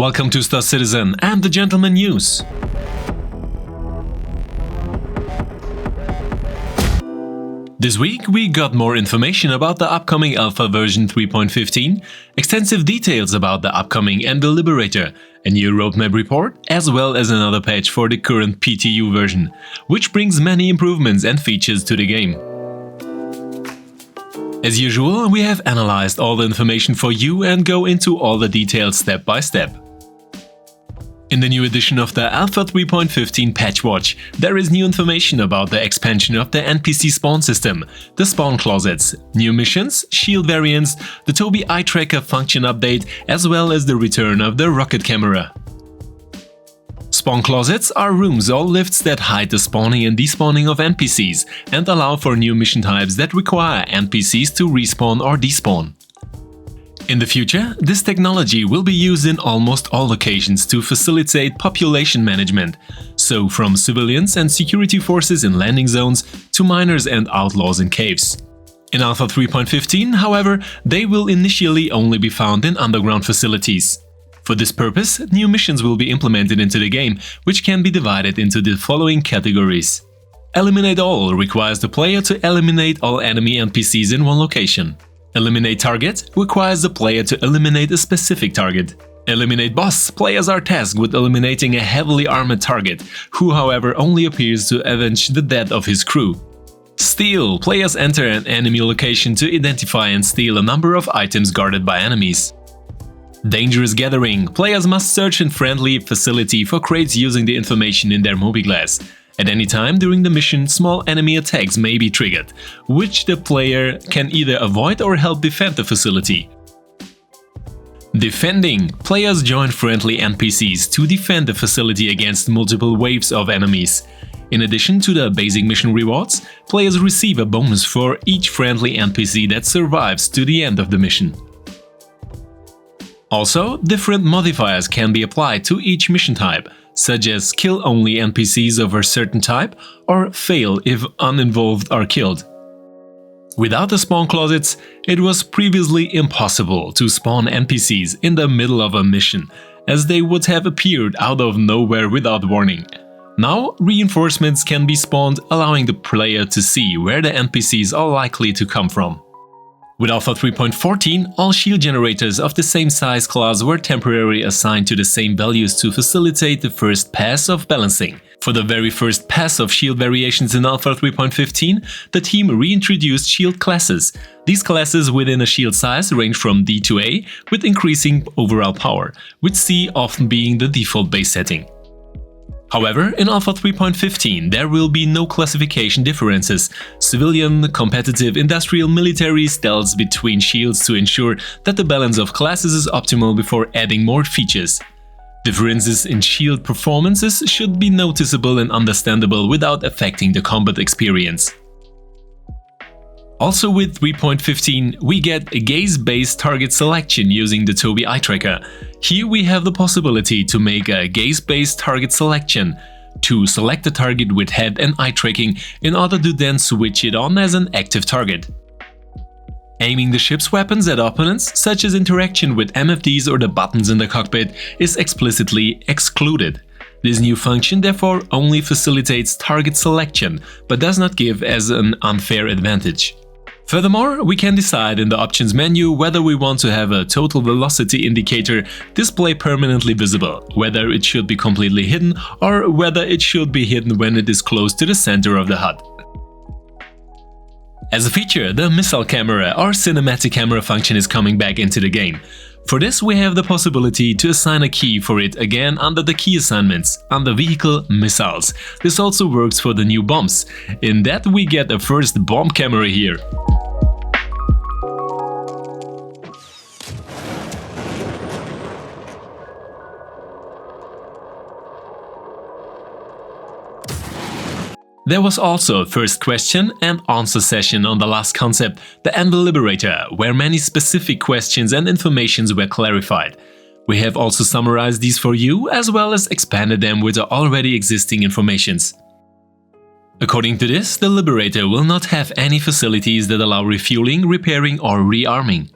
Welcome to Star Citizen and the Gentleman News. This week we got more information about the upcoming Alpha version 3.15, extensive details about the upcoming Anvil Liberator, a new roadmap report, as well as another patch for the current PTU version, which brings many improvements and features to the game. As usual, we have analyzed all the information for you and go into all the details step by step. In the new edition of the Alpha 3.15 Patch Watch, there is new information about the expansion of the NPC spawn system, the spawn closets, new missions, shield variants, the Tobii eye tracker function update, as well as the return of the rocket camera. Spawn closets are rooms or lifts that hide the spawning and despawning of NPCs and allow for new mission types that require NPCs to respawn or despawn. In the future, this technology will be used in almost all locations to facilitate population management, so from civilians and security forces in landing zones to miners and outlaws in caves. In Alpha 3.15, however, they will initially only be found in underground facilities. For this purpose, new missions will be implemented into the game, which can be divided into the following categories. Eliminate All requires the player to eliminate all enemy NPCs in one location. Eliminate Target requires the player to eliminate a specific target. Eliminate Boss, players are tasked with eliminating a heavily armored target, who however only appears to avenge the death of his crew. Steal, players enter an enemy location to identify and steal a number of items guarded by enemies. Dangerous Gathering, players must search in friendly facility for crates using the information in their mobi-glass. At any time during the mission, small enemy attacks may be triggered, which the player can either avoid or help defend the facility. Defending, players join friendly NPCs to defend the facility against multiple waves of enemies. In addition to the basic mission rewards, players receive a bonus for each friendly NPC that survives to the end of the mission. Also, different modifiers can be applied to each mission type, such as kill only NPCs of a certain type or fail if uninvolved are killed. Without the spawn closets, it was previously impossible to spawn NPCs in the middle of a mission, as they would have appeared out of nowhere without warning. Now, reinforcements can be spawned, allowing the player to see where the NPCs are likely to come from. With Alpha 3.14, all shield generators of the same size class were temporarily assigned to the same values to facilitate the first pass of balancing. For the very first pass of shield variations in Alpha 3.15, the team reintroduced shield classes. These classes within a shield size range from D to A, with increasing overall power, with C often being the default base setting. However, in Alpha 3.15 there will be no classification differences. Civilian, competitive, industrial, military stealth between shields to ensure that the balance of classes is optimal before adding more features. Differences in shield performances should be noticeable and understandable without affecting the combat experience. Also with 3.15 we get a gaze-based target selection using the Tobii eye tracker. Here we have the possibility to make a gaze-based target selection, to select a target with head and eye tracking in order to then switch it on as an active target. Aiming the ship's weapons at opponents, such as interaction with MFDs or the buttons in the cockpit, is explicitly excluded. This new function therefore only facilitates target selection, but does not give as an unfair advantage. Furthermore, we can decide in the options menu whether we want to have a total velocity indicator display permanently visible, whether it should be completely hidden or whether it should be hidden when it is close to the center of the HUD. As a feature, the missile camera or cinematic camera function is coming back into the game. For this we have the possibility to assign a key for it again under the key assignments, under Vehicle Missiles. This also works for the new bombs. In that we get a first bomb camera here. There was also a first question and answer session on the last concept, the Anvil Liberator, where many specific questions and informations were clarified. We have also summarized these for you, as well as expanded them with the already existing informations. According to this, the Liberator will not have any facilities that allow refueling, repairing or rearming.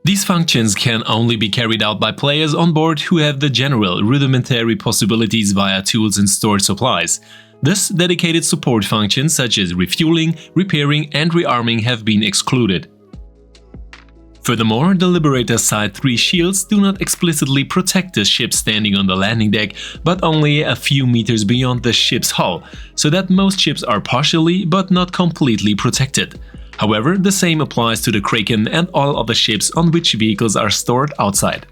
These functions can only be carried out by players on board who have the general rudimentary possibilities via tools and stored supplies. Thus, dedicated support functions such as refueling, repairing and rearming have been excluded. Furthermore, the Liberator Side 3 shields do not explicitly protect the ship standing on the landing deck, but only a few meters beyond the ship's hull, so that most ships are partially but not completely protected. However, the same applies to the Kraken and all other ships on which vehicles are stored outside.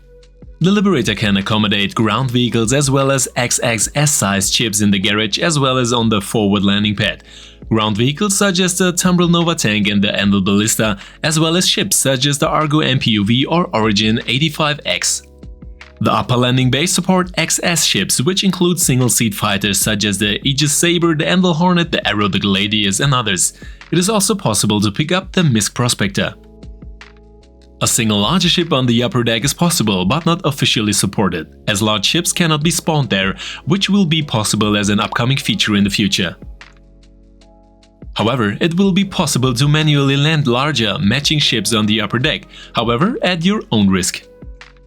The Liberator can accommodate ground vehicles as well as XXS-sized ships in the garage as well as on the forward landing pad. Ground vehicles such as the Tumbril Nova tank and the Anvil Ballista, as well as ships such as the Argo MPUV or Origin 85X. The upper landing bays support XS ships, which include single-seat fighters such as the Aegis Saber, the Anvil Hornet, the Arrow, the Gladius and others. It is also possible to pick up the Misk Prospector. A single larger ship on the upper deck is possible, but not officially supported, as large ships cannot be spawned there, which will be possible as an upcoming feature in the future. However, it will be possible to manually land larger, matching ships on the upper deck, however, at your own risk.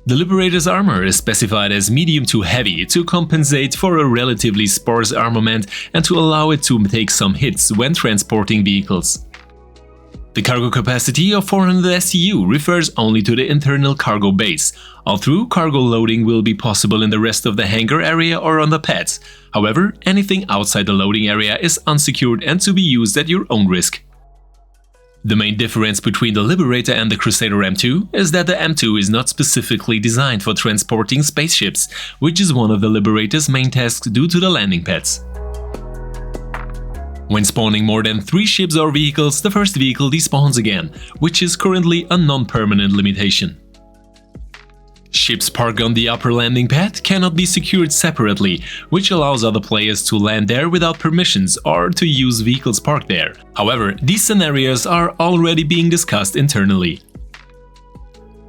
The Liberator's armor is specified as medium to heavy to compensate for a relatively sparse armament and to allow it to take some hits when transporting vehicles. The cargo capacity of 400 STU refers only to the internal cargo base, although cargo loading will be possible in the rest of the hangar area or on the pads. However, anything outside the loading area is unsecured and to be used at your own risk. The main difference between the Liberator and the Crusader M2 is that the M2 is not specifically designed for transporting spaceships, which is one of the Liberator's main tasks due to the landing pads. When spawning more than 3 ships or vehicles, the first vehicle despawns again, which is currently a non-permanent limitation. Ships parked on the upper landing pad cannot be secured separately, which allows other players to land there without permissions or to use vehicles parked there. However, these scenarios are already being discussed internally.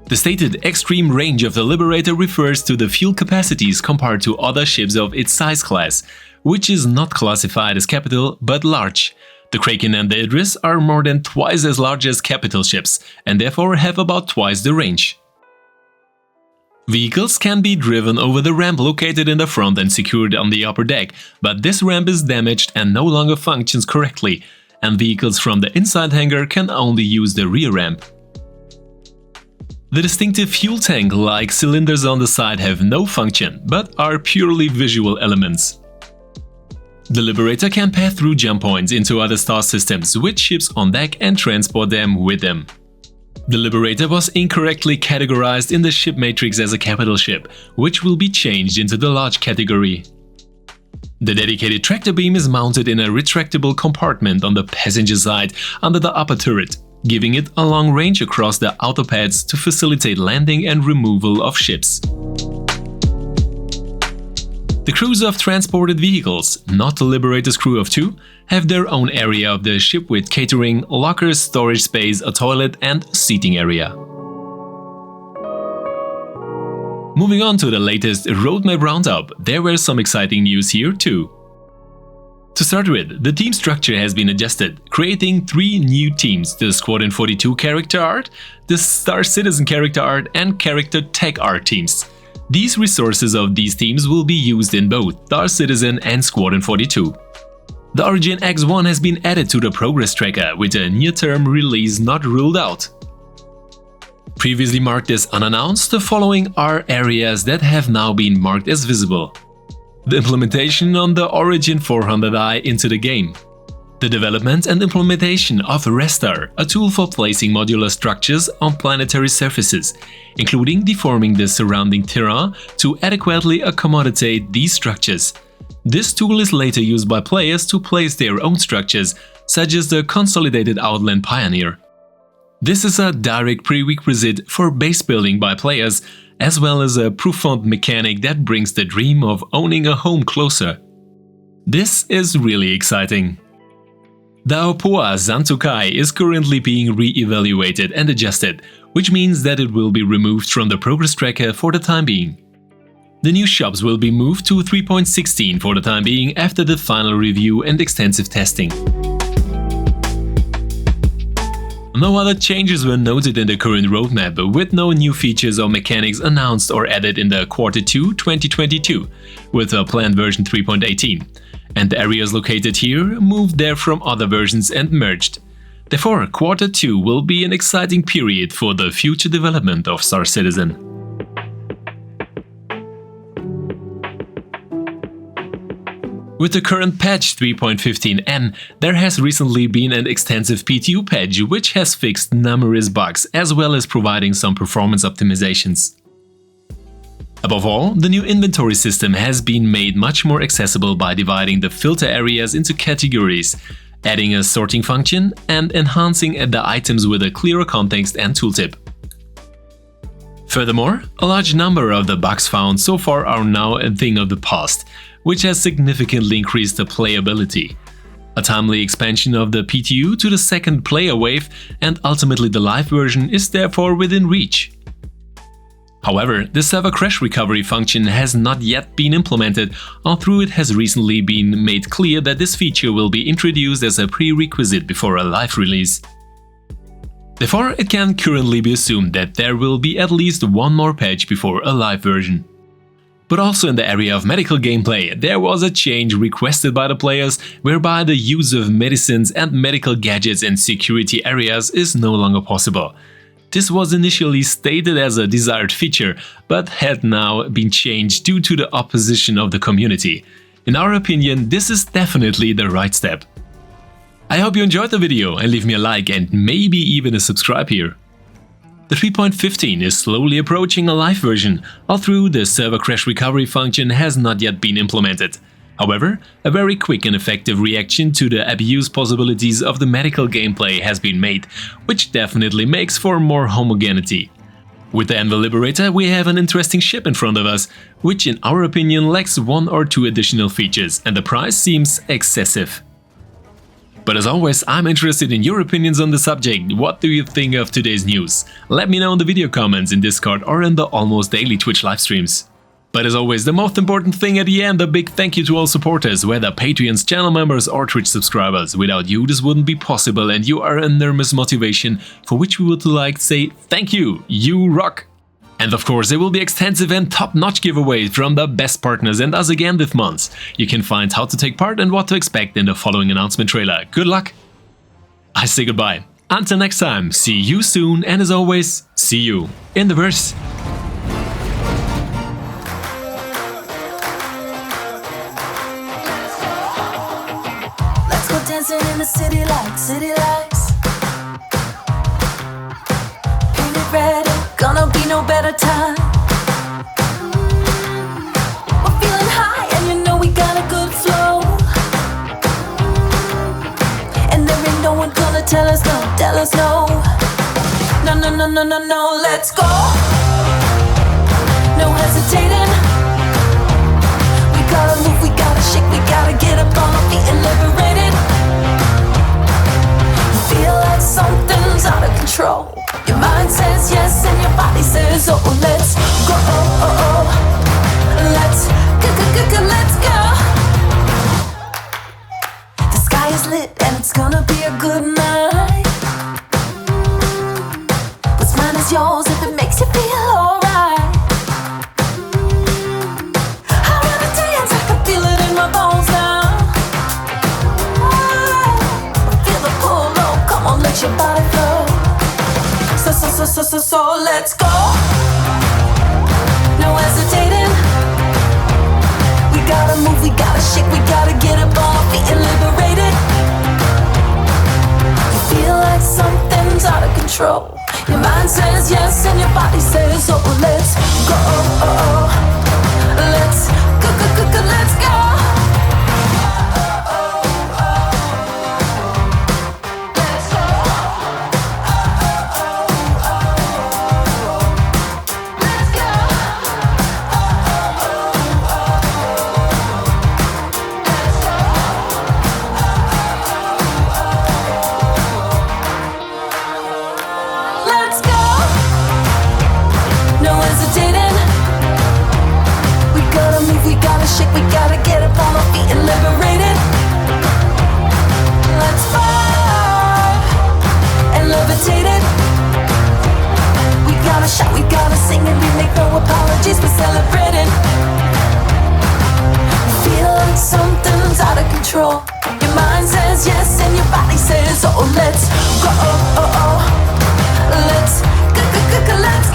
The stated extreme range of the Liberator refers to the fuel capacities compared to other ships of its size class, which is not classified as capital but large. The Kraken and the Idris are more than twice as large as capital ships and therefore have about twice the range. Vehicles can be driven over the ramp located in the front and secured on the upper deck, but this ramp is damaged and no longer functions correctly, and vehicles from the inside hangar can only use the rear ramp. The distinctive fuel tank-like cylinders on the side have no function, but are purely visual elements. The Liberator can pass through jump points into other star systems with ships on deck and transport them with them. The Liberator was incorrectly categorized in the ship matrix as a capital ship, which will be changed into the large category. The dedicated tractor beam is mounted in a retractable compartment on the passenger side under the upper turret, giving it a long range across the outer pads to facilitate landing and removal of ships. The crews of transported vehicles, not the Liberator's crew of 2, have their own area of the ship with catering, lockers, storage space, a toilet and seating area. Moving on to the latest roadmap roundup, there were some exciting news here too. To start with, the team structure has been adjusted, creating 3 new teams: the Squadron 42 character art, the Star Citizen character art and character tech art teams. These resources of these teams will be used in both Star Citizen and Squadron 42. The Origin X1 has been added to the progress tracker with a near-term release not ruled out. Previously marked as unannounced, the following are areas that have now been marked as visible. The implementation on the Origin 400i into the game. The development and implementation of Restar, a tool for placing modular structures on planetary surfaces, including deforming the surrounding terrain to adequately accommodate these structures. This tool is later used by players to place their own structures, such as the Consolidated Outland Pioneer. This is a direct prerequisite for base building by players, as well as a profound mechanic that brings the dream of owning a home closer. This is really exciting. The Aopoa Zantukai is currently being re-evaluated and adjusted, which means that it will be removed from the progress tracker for the time being. The new shops will be moved to 3.16 for the time being after the final review and extensive testing. No other changes were noted in the current roadmap, with no new features or mechanics announced or added in the Q2 2022, with a planned version 3.18. And the areas located here moved there from other versions and merged. Therefore, Q2 will be an exciting period for the future development of Star Citizen. With the current patch 3.15n, there has recently been an extensive PTU patch which has fixed numerous bugs as well as providing some performance optimizations. Above all, the new inventory system has been made much more accessible by dividing the filter areas into categories, adding a sorting function, and enhancing the items with a clearer context and tooltip. Furthermore, a large number of the bugs found so far are now a thing of the past, which has significantly increased the playability. A timely expansion of the PTU to the second player wave and ultimately the live version is therefore within reach. However, the server crash recovery function has not yet been implemented, although it has recently been made clear that this feature will be introduced as a prerequisite before a live release. Therefore, it can currently be assumed that there will be at least one more patch before a live version. But also in the area of medical gameplay, there was a change requested by the players, whereby the use of medicines and medical gadgets in security areas is no longer possible. This was initially stated as a desired feature, but had now been changed due to the opposition of the community. In our opinion, this is definitely the right step. I hope you enjoyed the video and leave me a like and maybe even a subscribe here. The 3.15 is slowly approaching a live version, although the server crash recovery function has not yet been implemented. However, a very quick and effective reaction to the abuse possibilities of the medical gameplay has been made, which definitely makes for more homogeneity. With the Anvil Liberator, we have an interesting ship in front of us, which in our opinion lacks one or two additional features, and the price seems excessive. But as always, I'm interested in your opinions on the subject. What do you think of today's news? Let me know in the video comments, in Discord or in the almost daily Twitch livestreams. But as always, the most important thing at the end, a big thank you to all supporters, whether Patreons, channel members or Twitch subscribers. Without you, this wouldn't be possible and you are enormous motivation, for which we would like to say thank you, you rock! And of course, there will be extensive and top-notch giveaways from the best partners and us again this month. You can find how to take part and what to expect in the following announcement trailer. Good luck! I say goodbye. Until next time, see you soon, and as always, see you in the verse. Let's go dancing in the city lights. Paint it red, gonna be no better time. We're feeling high and you know we got a good flow. And there ain't no one gonna tell us no. No, let's go. No hesitating. We gotta move, we gotta shake, we gotta get up on our feet and liberated. You feel like something's out of control. Your mind says yes and your body says oh, let's go, let's go. The sky is lit and it's gonna be a good night. What's mine is yours if it makes you feel alright. I wanna dance, I can feel it in my bones now. Feel the pull, oh, come on, let your body flow. So let's go. No hesitating. We gotta move, we gotta shake, we gotta get up on our feet and liberated. You feel like something's out of control. Your mind says yes and your body says oh, let's go. Let's go, let's go. No hesitating. celebrating. Feel like something's out of control. Your mind says yes and your body says oh. Let's go, let's go, let's